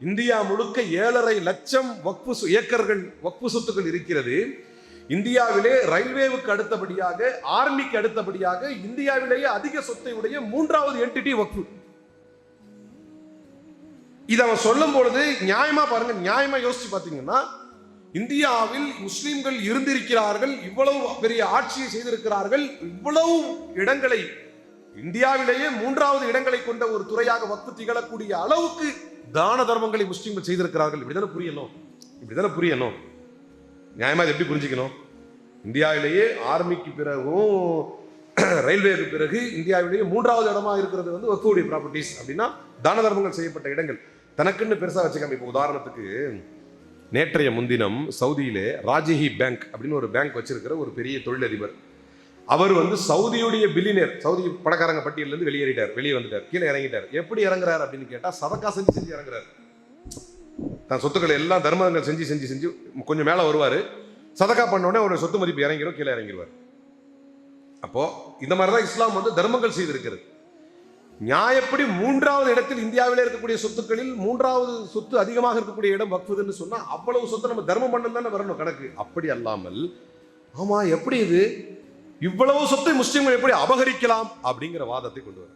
India முழுக்க 7.5 லட்சம் ஏக்கர்கள் வக்ஃபு சொத்துக்கள் இருக்கிறது. இந்தியாவிலே ரயில்வேவுக்கு அடுத்தபடியாக, ஆர்மிக்கு அடுத்தபடியாக இந்தியாவிலேயே அதிக சொத்தை உடைய 3வது என்டிட்டி வக்ஃபு. இதை அவன் சொல்லும் பொழுது நியாயமா பாருங்க, நியாயமா யோசிச்சு பார்த்தீங்கன்னா, இந்தியாவில் முஸ்லிம்கள் இருந்திருக்கிறார்கள், இவ்வளவு பெரிய ஆட்சியை செய்திருக்கிறார்கள், இவ்வளவு இடங்களை இந்தியாவிலேயே 3வது இடங்களை கொண்ட ஒரு துறையாக வக்ஃபு திகழக்கூடிய அளவுக்கு தான தர்மங்களை முஸ்லிம்கள் செய்திருக்கிறார்கள். இப்படிதானே புரியணும். நியாயமா இது எப்படி புரிஞ்சுக்கணும்? இந்தியாவிலேயே ஆர்மிக்கு பிறகும் ரயில்வேக்கு பிறகு இந்தியாவிலேயே 3வது இடமா இருக்கிறது வந்து வக்ஃபுடைய ப்ராப்பர்ட்டிஸ் அப்படின்னா தான தர்மங்கள் செய்யப்பட்ட இடங்கள். தனக்குன்னு பெருசா வச்சுக்காம, இப்போ உதாரணத்துக்கு நேற்றைய முன்தினம் சவுதியிலே ராஜிஹி பேங்க் அப்படின்னு ஒரு பேங்க் வச்சிருக்கிற ஒரு பெரிய தொழிலதிபர், அவர் வந்து சவுதியுடைய பில்லியனர், சவுதி பணக்காரங்க பட்டியலிருந்து வெளியே வந்துட்டார், கீழே இறங்கிட்டார். எப்படி இறங்குறாரு அப்படின்னு கேட்டா, சதக்கா செஞ்சு இறங்குறாரு. தான் சொத்துக்களை எல்லாம் தர்மங்கள் செஞ்சு கொஞ்சம் மேல வருவாரு. சதக்கா பண்ண உடனே ஒரு சொத்து மதிப்பு இறங்கிடும், கீழே இறங்கிடுவார். அப்போ இந்த மாதிரிதான் இஸ்லாம் வந்து தர்மங்கள் செய்திருக்கிறது. நியாயப்படி 3வது இடத்தில் இந்தியாவிலே இருக்கக்கூடிய சொத்துக்களில் 3வது சொத்து அதிகமாக இருக்கக்கூடிய இடம் வக்ஃபுன்னு சொன்னா, அவ்வளவு சொத்து நம்ம தர்மம் பண்ணணும் தானே வரணும் கணக்கு. அப்படி அல்லாமல், ஆமா எப்படி இது இவ்வளவு சொத்தை முஸ்லிம்கள் எப்படி அபகரிக்கலாம் அப்படிங்கிற வாதத்தை கொண்டு வர